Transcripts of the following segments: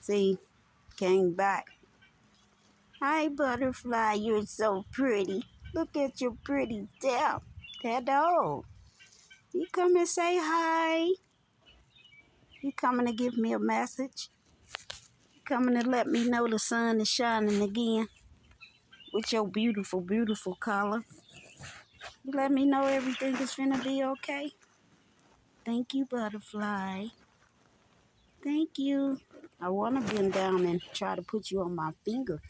See, came back. Hi, butterfly, you're so pretty. Look at your pretty self. Hello. You come and say hi. You coming to give me a message? You coming to let me know the sun is shining again with your beautiful, beautiful color? You let me know everything is finna be okay? Thank you, butterfly. Thank you. I want to bend down and try to put you on my finger.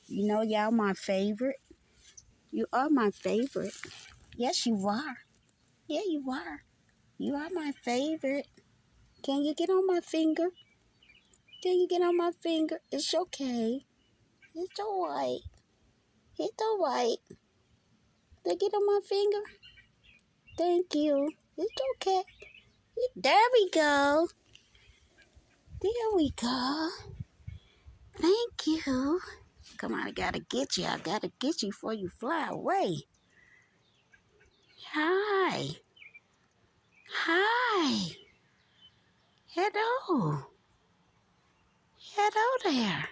You know, y'all my favorite. You are my favorite. Yes, you are. Yeah, you are. You are my favorite. Can you get on my finger? Can you get on my finger? It's okay. It's all right. It's all right. They get on my finger? Thank you. It's okay. There we go. There we go. Thank you. Come on, I gotta get you. I gotta get you before you fly away. Hi. Hi. Hello. Hello there.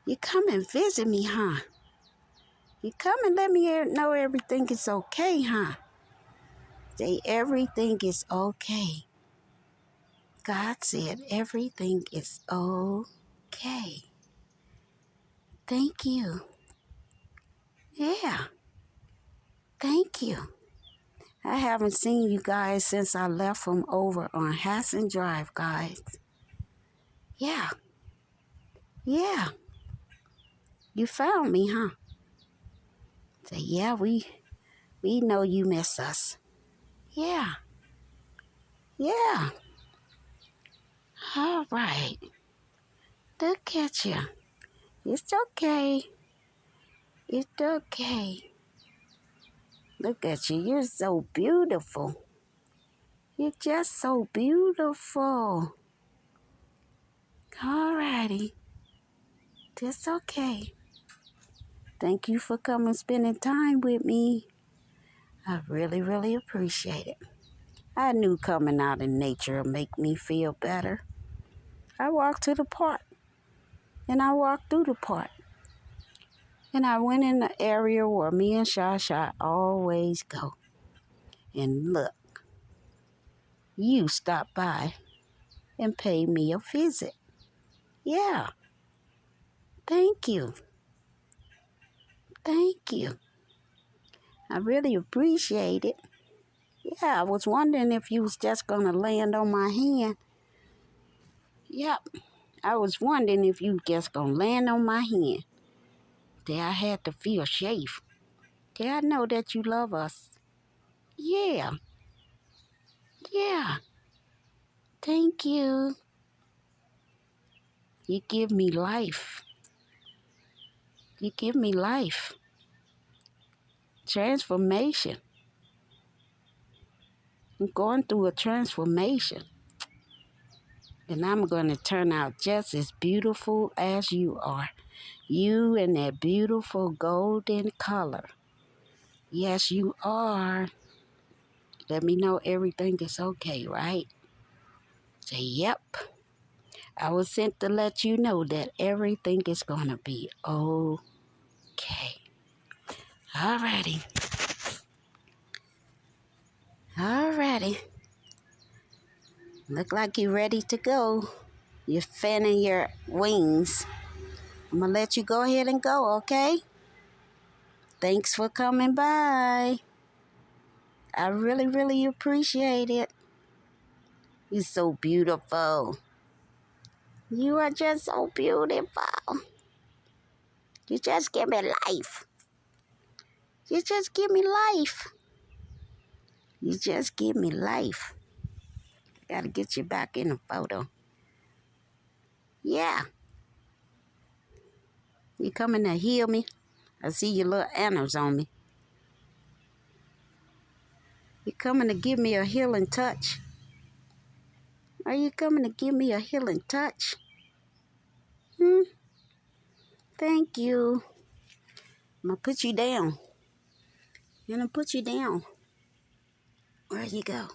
You come and visit me, huh? You come and let me know everything is okay, huh? Say everything is okay. God said everything is okay. Thank you. Yeah. Thank you. I haven't seen you guys since I left from over on Hassan Drive, guys. Yeah. Yeah. You found me, huh? Say, yeah, we know you miss us. Yeah. Yeah. All right. Look at you. It's okay. It's okay. Look at you. You're so beautiful. You're just so beautiful. All righty. It's okay. Thank you for coming spending time with me. I really, really appreciate it. I knew coming out in nature would make me feel better. I walked to the park, and I walked through the park. And I went in the area where me and Shasha always go. And look, you stopped by and paid me a visit. Yeah, thank you. Thank you. I really appreciate it. Yeah, I was wondering if you was just going to land on my hand. Yep, I was wondering if you just going to land on my hand. That I had to feel safe. That I know that you love us. Yeah, yeah. Thank you. You give me life. You give me life. Transformation. I'm going through a transformation. And I'm going to turn out just as beautiful as you are. You in that beautiful golden color. Yes, you are. Let me know everything is okay, right? Say, yep. I was sent to let you know that everything is going to be okay. Alrighty. Alrighty. Look like you're ready to go. You're fanning your wings. I'm going to let you go ahead and go, okay? Thanks for coming by. I really, really appreciate it. You're so beautiful. You are just so beautiful. You just give me life. You just give me life. You just give me life. Gotta get you back in the photo. Yeah. You coming to heal me? I see your little antlers on me. You coming to give me a healing touch? Are you coming to give me a healing touch? Thank you. I'm gonna put you down. I'm gonna put you down. Where you go?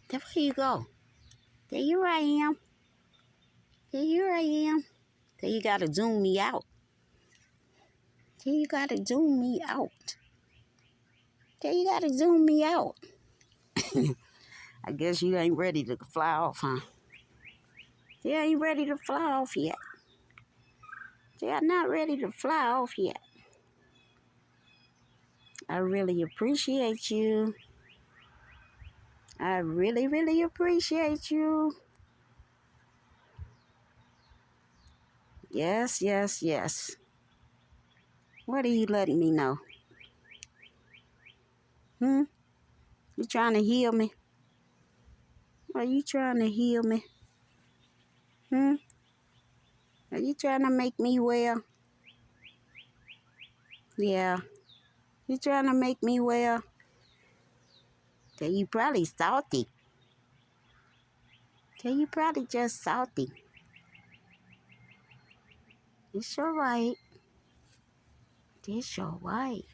There you go. There you I am. Here I am. So you gotta zoom me out. So you gotta zoom me out. So you gotta zoom me out. I guess you ain't ready to fly off, huh? You ain't ready to fly off yet. You're not ready to fly off yet. I really appreciate you. I really, really appreciate you. Yes, yes, yes. What are you letting me know? You trying to heal me? Are you trying to heal me? Are you trying to make me well? Yeah. You trying to make me well? So you probably salty. So you probably just salty. It's alright. It's alright.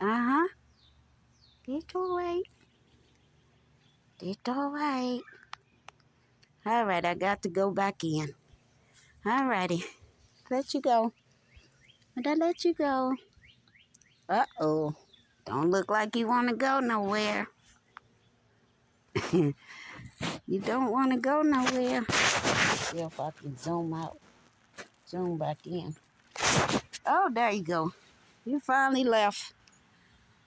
Uh-huh. It's alright. It's alright. Alright, I got to go back in. Alrighty. Let you go. Did I let you go? Uh-oh. Don't look like you want to go nowhere. You don't want to go nowhere. Let's see if I can zoom out. Zoom back in. Oh, there you go. You finally left.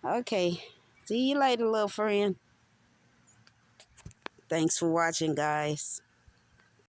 Okay. See you later, little friend. Thanks for watching, guys.